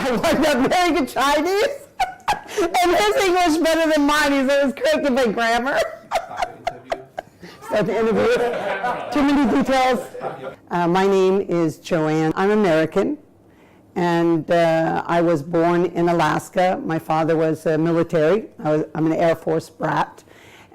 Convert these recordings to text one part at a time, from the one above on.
I wound up marrying a Chinese. And his English better than mine. He said it was correct in my grammar. Start the interview. Too many details. My name is Joanne. I'm American, and I was born in Alaska. My father was military. I'm an Air Force brat,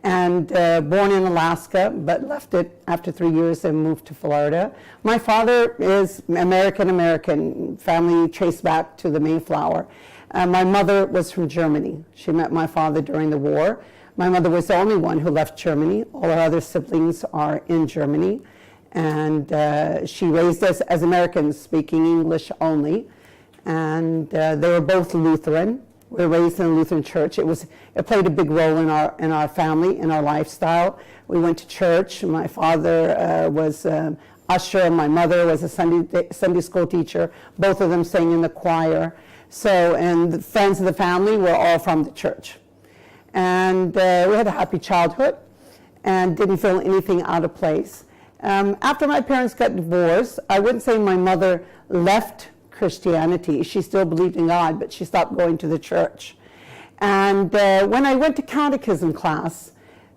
and born in Alaska, but left it after 3 years and moved to Florida. My father is American, family traced back to the Mayflower. My mother was from Germany. She met my father during the war. My mother was the only one who left Germany. All her other siblings are in Germany. And she raised us as Americans, speaking English only. And they were both Lutheran. We were raised in a Lutheran church. It played a big role in our family, in our lifestyle. We went to church. My father was usher, and my mother was a Sunday school teacher. Both of them sang in the choir. And the friends of the family were all from the church. And we had a happy childhood and didn't feel anything out of place. After my parents got divorced, I wouldn't say my mother left Christianity. She still believed in God, but she stopped going to the church. And when I went to catechism class,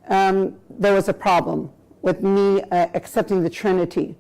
there was a problem with me accepting the Trinity.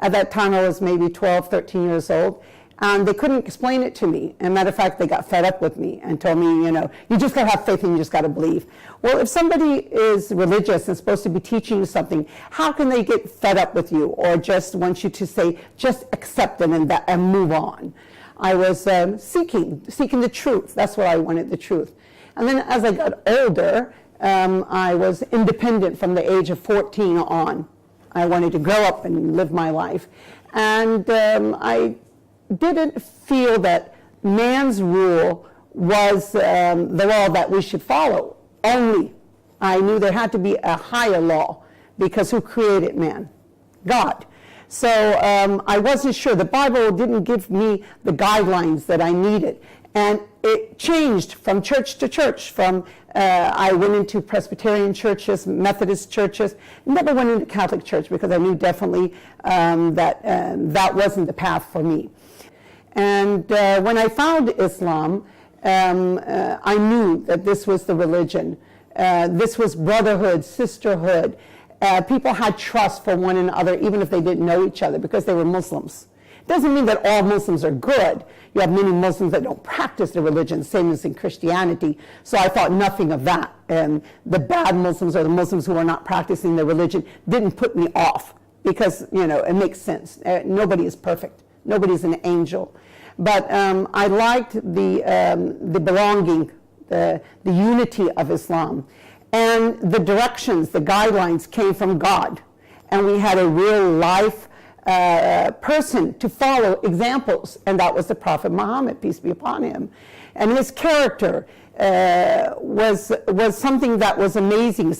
At that time, I was maybe 12, 13 years old. And they couldn't explain it to me. And matter of fact, they got fed up with me and told me, you just got to have faith and you just got to believe. Well, if somebody is religious and supposed to be teaching you something, how can they get fed up with you or just want you to say, just accept it and move on? I was seeking the truth. That's what I wanted, the truth. And then as I got older, I was independent from the age of 14 on. I wanted to grow up and live my life. And I didn't feel that man's rule was the law that we should follow. Only I knew there had to be a higher law, because who created man? God. So I wasn't sure. The Bible didn't give me the guidelines that I needed. And it changed from church to church. I went into Presbyterian churches, Methodist churches, never went into Catholic church because I knew definitely that wasn't the path for me. And when I found Islam, I knew that this was the religion. This was brotherhood, sisterhood. People had trust for one another, even if they didn't know each other, because they were Muslims. It doesn't mean that all Muslims are good. You have many Muslims that don't practice the religion, same as in Christianity. So I thought nothing of that. And the bad Muslims, or the Muslims who are not practicing their religion, didn't put me off, because it makes sense. Nobody is perfect. Nobody's an angel. But I liked the belonging, the unity of Islam. And the directions, the guidelines came from God. And we had a real life person to follow, examples. And that was the Prophet Muhammad, peace be upon him. And his character was something that was amazing.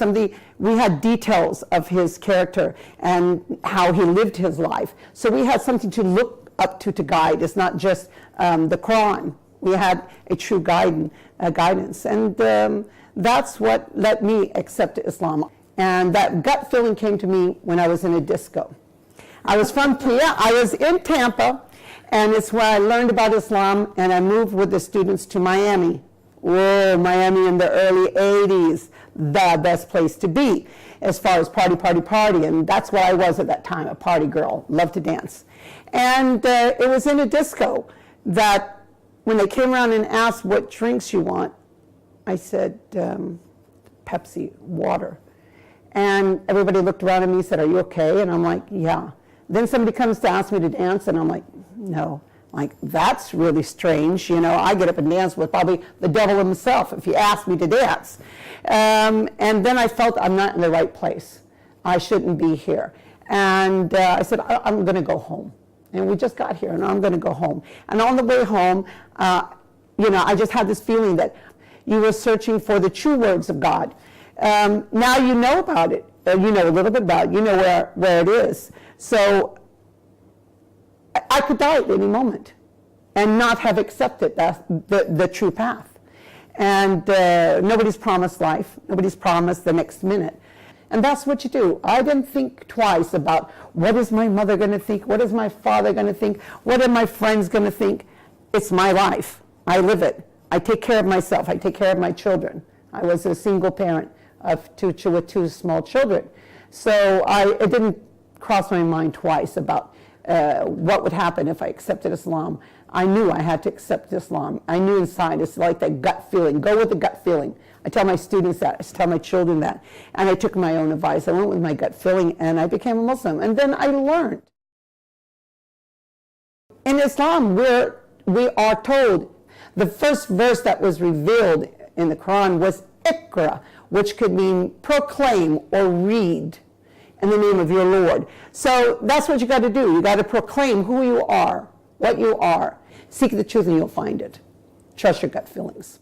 We had details of his character and how he lived his life. So we had something to look up to guide. It's not just the Quran. We had a true guidance. And that's what let me accept Islam. And that gut feeling came to me when I was in a disco. I was in Tampa, and it's where I learned about Islam, and I moved with the students to Miami. Whoa, Miami in the early 80s, the best place to be as far as party, and that's what I was at that time, a party girl, loved to dance. And it was in a disco that when they came around and asked what drinks you want, I said, Pepsi, water. And everybody looked around at me and said, are you okay? And I'm like, yeah. Then somebody comes to ask me to dance, and I'm like, no. Like, that's really strange. I get up and dance with probably the devil himself if he asked me to dance. And then I felt I'm not in the right place. I shouldn't be here. And I said, I'm going to go home. And we just got here, and I'm going to go home. And on the way home, I just had this feeling that you were searching for the true words of God. Now you know about it. You know a little bit about it. You know where it is. So I could die at any moment and not have accepted the true path. And nobody's promised life. Nobody's promised the next minute. And that's what you do. I didn't think twice about what is my mother going to think? What is my father going to think? What are my friends going to think? It's my life. I live it. I take care of myself. I take care of my children. I was a single parent with two small children. So it didn't cross my mind twice about what would happen if I accepted Islam. I knew I had to accept Islam. I knew inside, it's like that gut feeling. Go with the gut feeling. I tell my students that. I tell my children that. And I took my own advice. I went with my gut feeling, and I became a Muslim. And then I learned. In Islam, we are told, the first verse that was revealed in the Quran was Iqra, which could mean proclaim or read in the name of your Lord. So that's what you got to do. You got to proclaim who you are, what you are. Seek the truth and you'll find it. Trust your gut feelings.